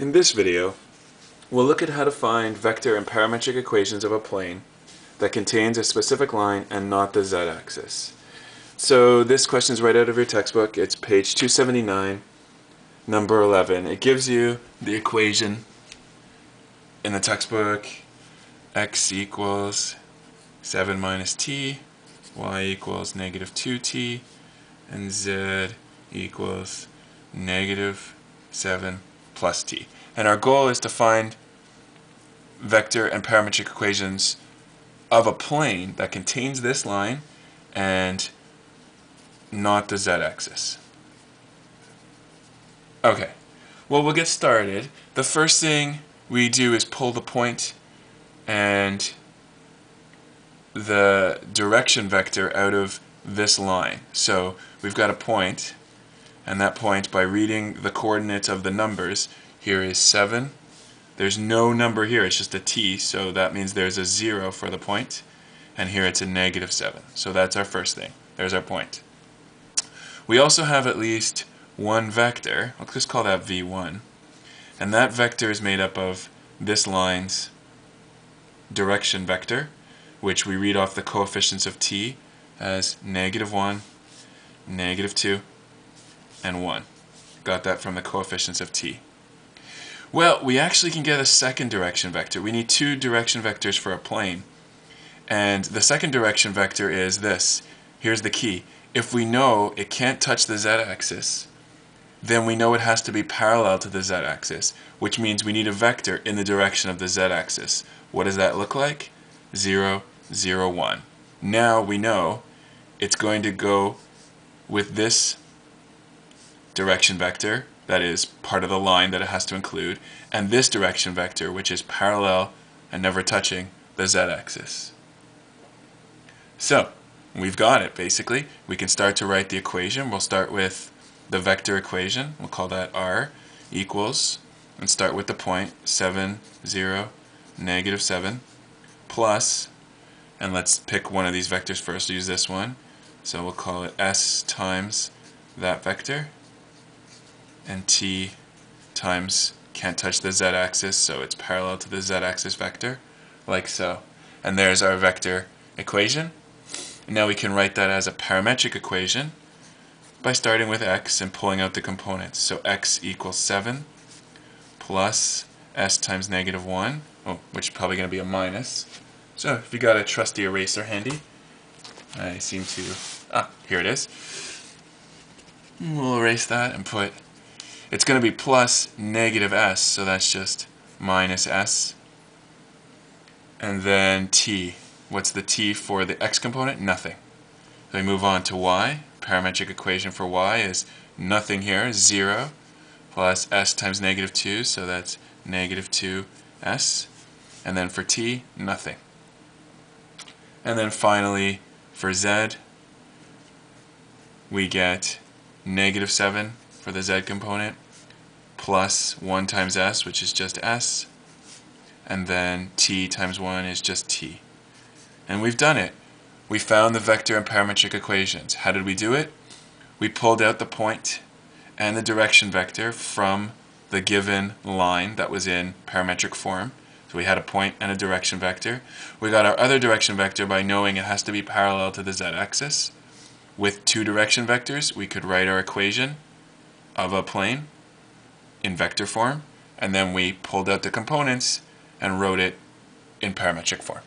In this video, we'll look at how to find vector and parametric equations of a plane that contains a specific line and not the z-axis. So this question is right out of your textbook. It's page 279, number 11. It gives you the equation in the textbook: x equals 7 minus t, y equals negative 2t, and z equals negative 7 plus t. And our goal is to find vector and parametric equations of a plane that contains this line and not the z-axis. Okay, well, we'll get started. The first thing we do is pull the point and the direction vector out of this line. So we've got a point, and that point, by reading the coordinates of the numbers, here is 7. There's no number here, it's just a t, so that means there's a 0 for the point, and here it's a negative 7. So that's our first thing. There's our point. We also have at least one vector. Let's just call that v1. And that vector is made up of this line's direction vector, which we read off the coefficients of t as negative 1, negative 2, and 1. Got that from the coefficients of t. Well, we actually can get a second direction vector. We need two direction vectors for a plane. And the second direction vector is this. Here's the key. If we know it can't touch the z-axis, then we know it has to be parallel to the z-axis, which means we need a vector in the direction of the z-axis. What does that look like? 0, 0, 1. Now we know it's going to go with this direction vector, that is part of the line that it has to include, and this direction vector, which is parallel and never touching the z-axis. So, we've got it, basically. We can start to write the equation. We'll start with the vector equation. We'll call that r equals, and start with the point, 7, 0, negative 7, plus, and let's pick one of these vectors first, use this one. So we'll call it s times that vector, and t times, can't touch the z-axis, so it's parallel to the z-axis vector, like so. And there's our vector equation. And now we can write that as a parametric equation by starting with x and pulling out the components. So x equals 7 plus s times negative 1, which is probably going to be a minus. So if you got a trusty eraser handy, I seem to, here it is. We'll erase that and put, it's going to be plus negative s, so that's just minus s. And then t. What's the t for the x component? Nothing. So we move on to y. Parametric equation for y is nothing here, 0, plus s times negative 2, so that's negative 2s. And then for t, nothing. And then finally, for z, we get negative 7 for the z component, plus 1 times s, which is just s, and then t times 1 is just t. And we've done it. We found the vector and parametric equations. How did we do it? We pulled out the point and the direction vector from the given line that was in parametric form. So we had a point and a direction vector. We got our other direction vector by knowing it has to be parallel to the z-axis. With two direction vectors, we could write our equation of a plane in vector form, and then we pulled out the components and wrote it in parametric form.